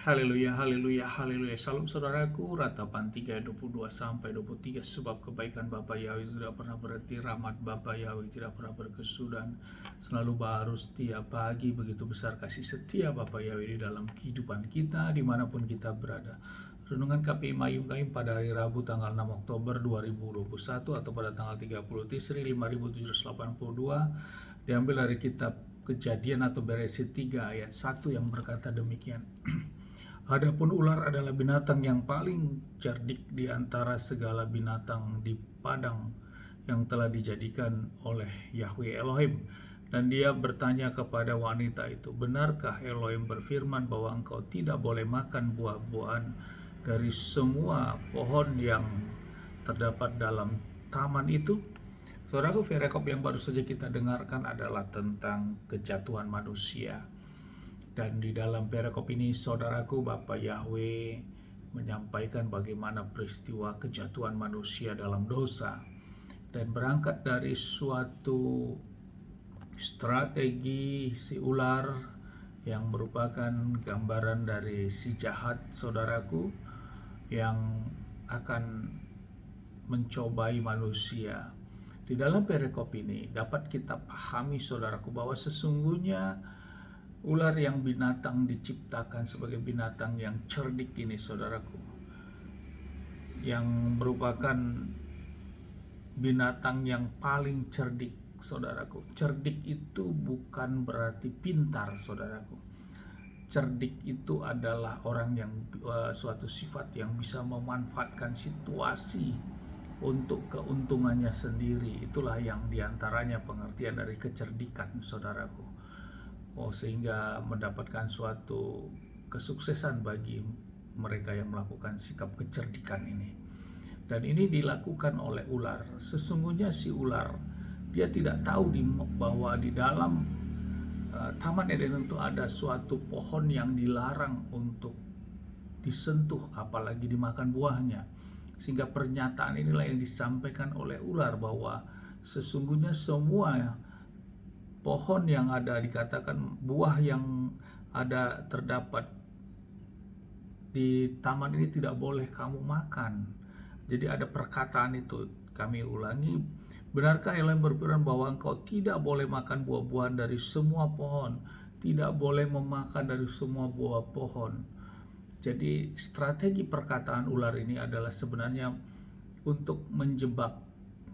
Haleluya, haleluya, haleluya. Salam saudaraku, Ratapan 3 ayat 22 sampai 23. Sebab kebaikan Bapa Yahweh tidak pernah berhenti, rahmat Bapa Yahweh tidak pernah berkesudahan, selalu baru setiap pagi. Begitu besar kasih setia Bapa Yahweh di dalam kehidupan kita dimanapun kita berada. Renungan KPI Mayum Kaim pada hari Rabu tanggal 6 Oktober 2021 atau pada tanggal 30 Tisri 5782 diambil dari kitab Kejadian atau Beresit 3 ayat 1 yang berkata demikian. Adapun ular adalah binatang yang paling cerdik di antara segala binatang di padang yang telah dijadikan oleh Yahweh Elohim. Dan dia bertanya kepada wanita itu, benarkah Elohim berfirman bahwa engkau tidak boleh makan buah-buahan dari semua pohon yang terdapat dalam taman itu? Saudaraku, perikop yang baru saja kita dengarkan adalah tentang kejatuhan manusia. Dan di dalam perikop ini, saudaraku, Bapa Yahweh menyampaikan bagaimana peristiwa kejatuhan manusia dalam dosa. Dan berangkat dari suatu strategi si ular yang merupakan gambaran dari si jahat, saudaraku, yang akan mencobai manusia. Di dalam perikop ini dapat kita pahami, saudaraku, bahwa sesungguhnya ular yang binatang diciptakan sebagai binatang yang cerdik ini, saudaraku, yang merupakan binatang yang paling cerdik, saudaraku. Cerdik itu bukan berarti pintar, saudaraku. Cerdik itu adalah orang yang suatu sifat yang bisa memanfaatkan situasi untuk keuntungannya sendiri. Itulah yang diantaranya pengertian dari kecerdikan, saudaraku. Sehingga mendapatkan suatu kesuksesan bagi mereka yang melakukan sikap kecerdikan ini. Dan ini dilakukan oleh ular. Sesungguhnya si ular, dia tidak tahu bahwa di dalam Taman Eden itu ada suatu pohon yang dilarang untuk disentuh, apalagi dimakan buahnya. Sehingga pernyataan inilah yang disampaikan oleh ular, bahwa sesungguhnya semua pohon yang ada, dikatakan buah yang ada terdapat di taman ini tidak boleh kamu makan. Jadi ada perkataan itu, kami ulangi, benarkah Elohim berfirman bahwa engkau tidak boleh makan buah-buahan dari semua pohon, tidak boleh memakan dari semua buah pohon. Jadi strategi perkataan ular ini adalah sebenarnya untuk menjebak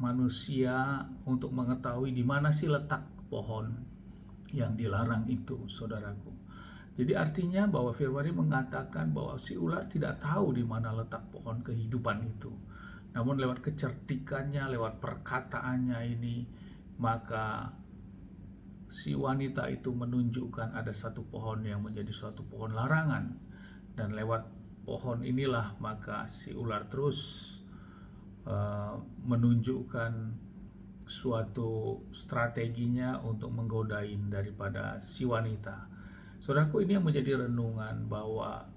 manusia untuk mengetahui di mana sih letak pohon yang dilarang itu, saudaraku. Jadi artinya bahwa firman ini mengatakan bahwa si ular tidak tahu di mana letak pohon kehidupan itu. Namun lewat kecerdikannya, lewat perkataannya ini, maka si wanita itu menunjukkan ada satu pohon yang menjadi suatu pohon larangan. Dan lewat pohon inilah maka si ular terus menunjukkan suatu strateginya untuk menggodain daripada si wanita. Saudaraku, ini yang menjadi renungan bahwa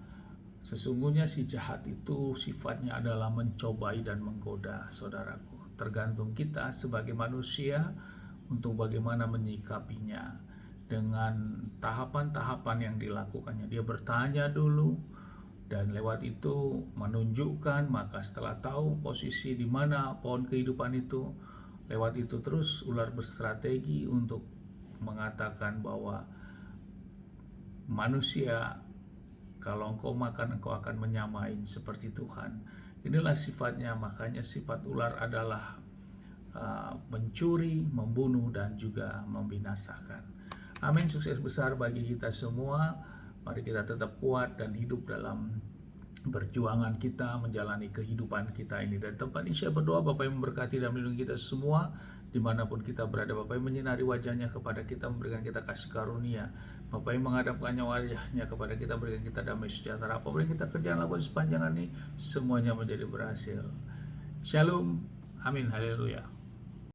sesungguhnya si jahat itu sifatnya adalah mencobai dan menggoda, saudaraku. Tergantung kita sebagai manusia untuk bagaimana menyikapinya dengan tahapan-tahapan yang dilakukannya. Dia bertanya dulu dan lewat itu menunjukkan, maka setelah tahu posisi di mana pohon kehidupan itu, lewat itu terus ular berstrategi untuk mengatakan bahwa manusia, kalau engkau makan engkau akan menyamain seperti Tuhan. Inilah sifatnya, makanya sifat ular adalah mencuri, membunuh, dan juga membinasakan. Amin. Sukses besar bagi kita semua. Mari kita tetap kuat dan hidup dalam perjuangan kita menjalani kehidupan kita ini. Dan tempat ini saya berdoa Bapak yang memberkati dan melindungi kita semua dimanapun kita berada. Bapak yang menyinari wajahnya kepada kita, memberikan kita kasih karunia. Bapak yang menghadapkannya wajahnya kepada kita, memberikan kita damai sejahtera. Apapun yang kita kerjakan lakukan sepanjang ini, semuanya menjadi berhasil. Shalom. Amin. Haleluya.